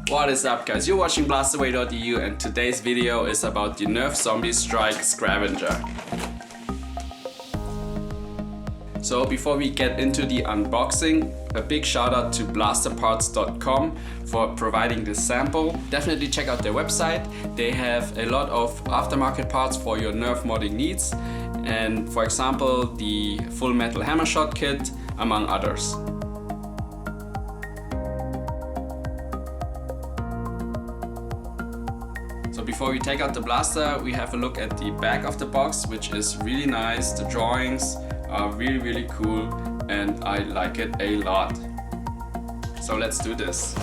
What is up, guys? You're watching BLASTAWAY.EU and today's video is about the Nerf Zombie Strike Scavenger. So before we get into the unboxing, a big shout out to blasterparts.com for providing this sample. Definitely check out their website. They have a lot of aftermarket parts for your Nerf modding needs, and for example the full metal Hammershot kit, among others. So before we take out the blaster, we have a look at the back of the box, which is really nice. The drawings are really cool and I like it a lot. So let's do this.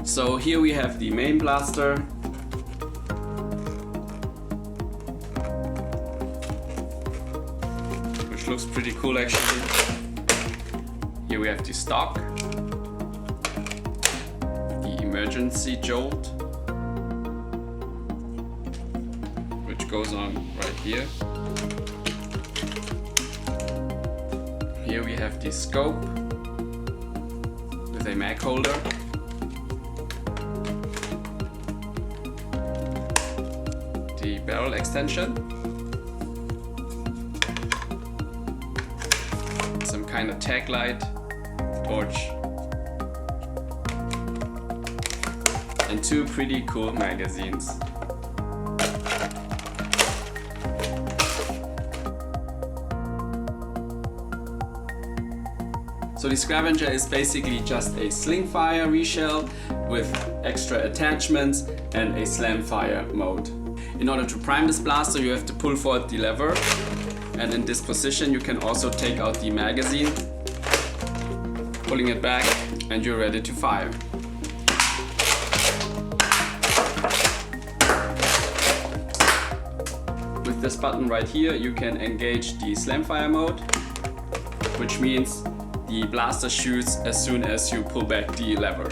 So here we have the main blaster. Which looks pretty cool actually. Here we have the stock, the emergency jolt, which goes on right here. Here we have the scope with a mag holder. The barrel extension. Some kind of tag light, torch, and two pretty cool magazines. So the Scavenger is basically just a Slingfire reshell with extra attachments and a Slamfire mode. In order to prime this blaster, you have to pull forward the lever, and in this position you can also take out the magazine, pulling it back, and you're ready to fire. With this button right here you can engage the Slamfire mode, which means the blaster shoots as soon as you pull back the lever.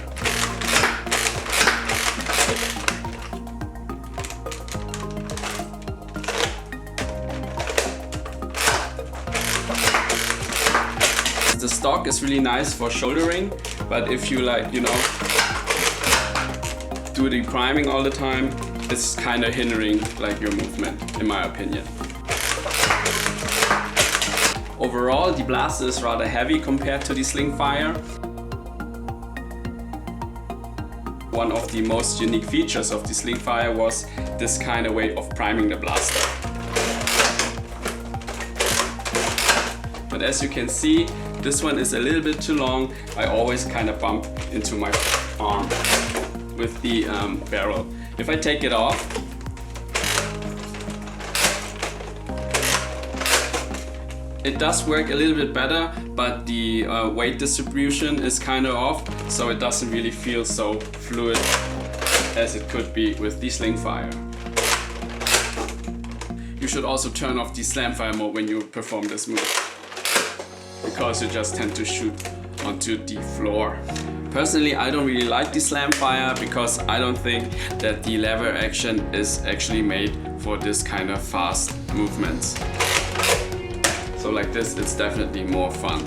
The stock is really nice for shouldering, but if you do the priming all the time, it's kind of hindering your movement, in my opinion. Overall, the blaster is rather heavy compared to the Slingfire. One of the most unique features of the Slingfire was this kind of way of priming the blaster. But as you can see, this one is a little bit too long. I always kind of bump into my arm with the barrel. If I take it off, it does work a little bit better, but the weight distribution is kind of off, so it doesn't really feel so fluid as it could be with the Slingfire. You should also turn off the Slamfire mode when you perform this move, because you just tend to shoot onto the floor. Personally, I don't really like the Slamfire because I don't think that the lever action is actually made for this kind of fast movements. So like this, it's definitely more fun.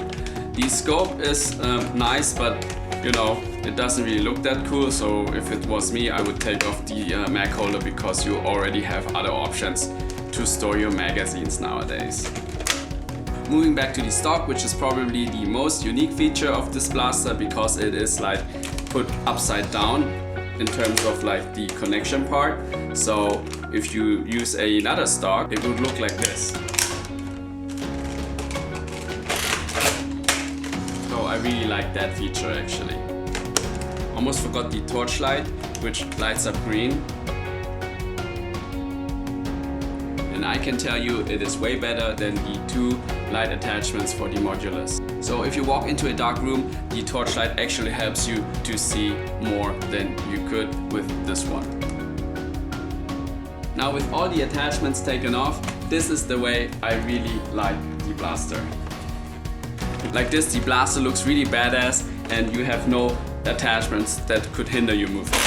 The scope is nice, but it doesn't really look that cool. So if it was me, I would take off the mag holder, because you already have other options to store your magazines nowadays. Moving back to the stock, which is probably the most unique feature of this blaster, because it is put upside down in terms of the connection part. So if you use another stock, it would look like this. So I really like that feature actually. Almost forgot the torchlight, which lights up green. And I can tell you it is way better than the two light attachments for the Modulus. So if you walk into a dark room, the torchlight actually helps you to see more than you could with this one. Now with all the attachments taken off, this is the way I really like the blaster. Like this, the blaster looks really badass and you have no attachments that could hinder your movement.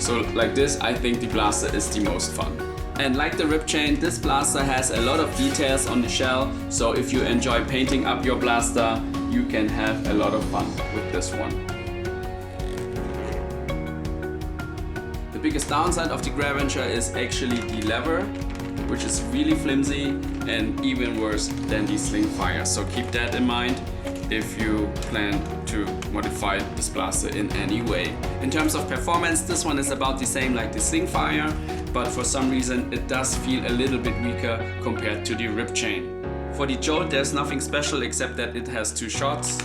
So like this, I think the blaster is the most fun. And like the rip chain, this blaster has a lot of details on the shell, so if you enjoy painting up your blaster, you can have a lot of fun with this one. The biggest downside of the Scavenger is actually the lever, which is really flimsy and even worse than the Slingfire. So keep that in mind if you plan to modify this blaster in any way. In terms of performance, this one is about the same like the Slingfire, but for some reason it does feel a little bit weaker compared to the rip chain. For the Jolt, there's nothing special except that it has 2 shots.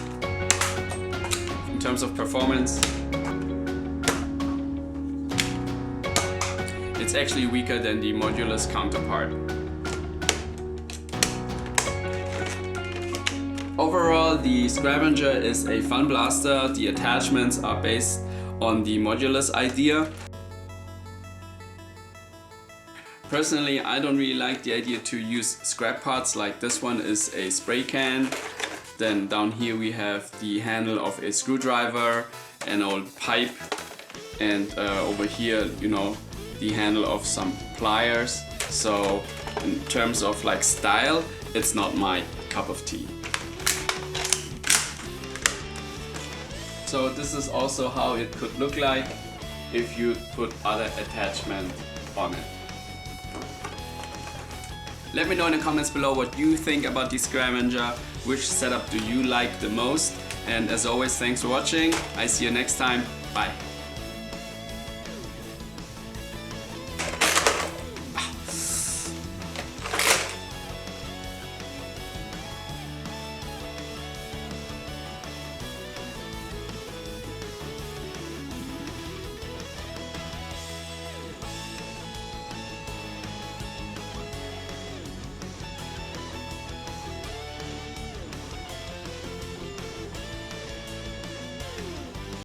In terms of performance, it's actually weaker than the Modulus counterpart. Overall, the Scavenger is a fun blaster. The attachments are based on the Modulus idea. Personally, I don't really like the idea to use scrap parts, like this one is a spray can. Then down here we have the handle of a screwdriver, an old pipe, and over here, you know, the handle of some pliers. So in terms of like style, it's not my cup of tea. So this is also how it could look like if you put other attachment on it. Let me know in the comments below what you think about the Scavenger, which setup do you like the most, and as always, thanks for watching. I see you next time, bye.